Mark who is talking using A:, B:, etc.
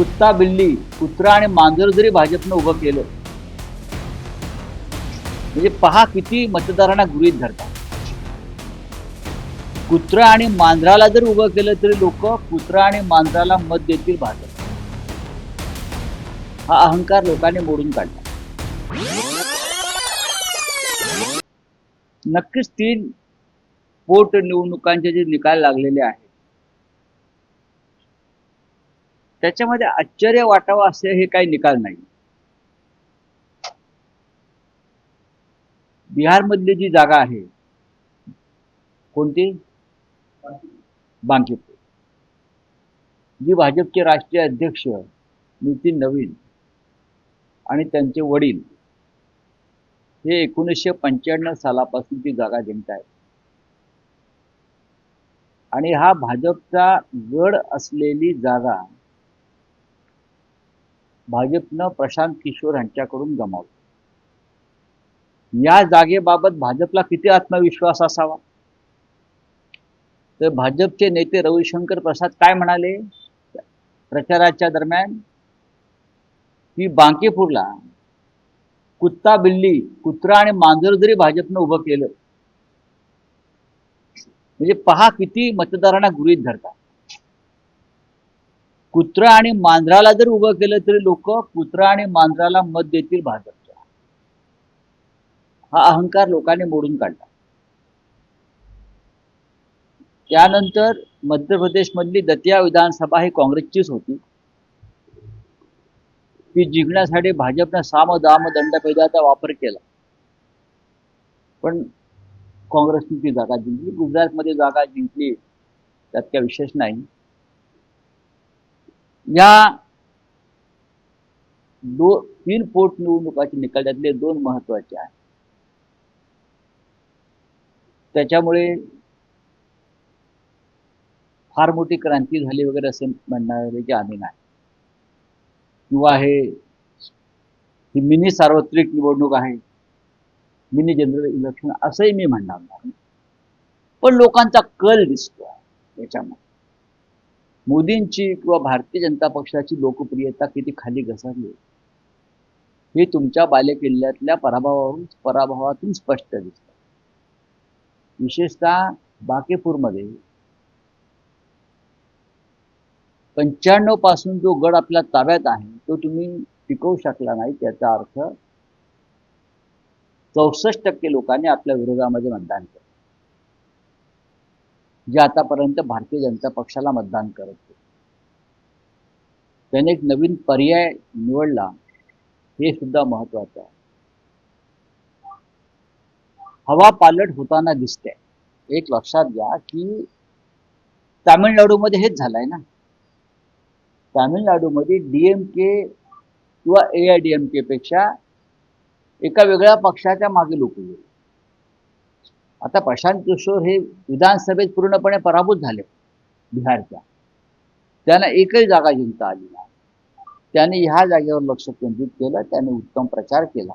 A: कुत्ता बिल्ली कुत्रा आणि मांजर जरी भाजपनं उभं केलं म्हणजे पहा किती मतदारांना गृहीत धरतात. कुत्रा आणि मांजराला जर उभं केलं तरी लोक कुत्रा आणि मांजराला मत देतील भाजप. हा अहंकार लोकांनी मोडून काढला. नक्कीच 3 पोटनिवडणुकांचे जे निकाल लागलेले आहेत त्याच्यामध्ये आश्चर्य वाटावं असे हे काही निकाल नाही. बिहारमधली जी जागा आहे कोणती बांकीपूर, जी भाजपचे राष्ट्रीय अध्यक्ष नितीन नवीन आणि त्यांचे वडील हे 1995 सालापासून ती जागा जिंकत आहेत आणि हा भाजपचा गड असलेली जागा भाजपनं प्रशांत किशोर यांच्याकडून गमावली. या जागेबाबत भाजपला किती आत्मविश्वास असावा. तर भाजपचे नेते रविशंकर प्रसाद काय म्हणाले प्रचाराच्या दरम्यान की बांकीपूरला कुत्ता बिल्ली कुत्रा आणि मांजर जरी भाजपनं उभं केलं म्हणजे पहा किती मतदारांना गृहीत धरतात. कुत्रा आणि मांजराला जर उभं केलं तरी लोक कुत्रा आणि मांजराला मत देतील भाजपच्या. हा अहंकार लोकांनी मोडून काढला. त्यानंतर मध्य प्रदेशमधली दतिया विधानसभा ही काँग्रेसचीच होती. ती जिंकण्यासाठी भाजपनं साम दाम दंडभेदाचा वापर केला पण काँग्रेसने ती जागा जिंकली. गुजरातमध्ये जागा जिंकली त्यात काही विशेष नाही. या 3 पोटनिवडणुकाचे निकाल त्यातले 2 महत्वाचे आहेत. त्याच्यामुळे फार मोठी क्रांती झाली वगैरे असे म्हणणारे आम्ही नाही किंवा ही मिनी सार्वत्रिक निवडणूक आहे, मिनी जनरल इलेक्शन असंही मी म्हणणार नाही. पण लोकांचा कल दिसतो याच्यामध्ये. मोदींची किंवा भारतीय जनता पक्षाची लोकप्रियता किती खाली घसरली हे तुमच्या बालेकिल्ल्यातल्या पराभवातून स्पष्ट दिसतं. विशेषतः बांकीपूरमध्ये 95 पासून जो गड आपल्या ताब्यात आहे तो तुम्ही टिकवू शकला नाही. त्याचा अर्थ 64% लोकांनी आपल्या विरोधामध्ये मतदान केलं, जे आतापर्यंत भारतीय जनता पक्षाला मतदान करत होते. त्याने एक नवीन पर्याय निवडला हे सुद्धा महत्वाचं आहे. हवा पालट होताना दिसते. एक लक्षात घ्या की तामिळनाडूमध्ये हेच झालंय ना. तामिळनाडूमध्ये डीएमके किंवा एआयडीएमके पेक्षा एका वेगळ्या पक्षाच्या मागे लोक गेले. आता प्रशांत किशोर हे विधानसभेत पूर्णपणे पराभूत झाले बिहारच्या. त्यांना एकही जागा जिंकता आली नाही. त्याने ह्या जागेवर लक्ष केंद्रित केलं. त्याने उत्तम प्रचार केला.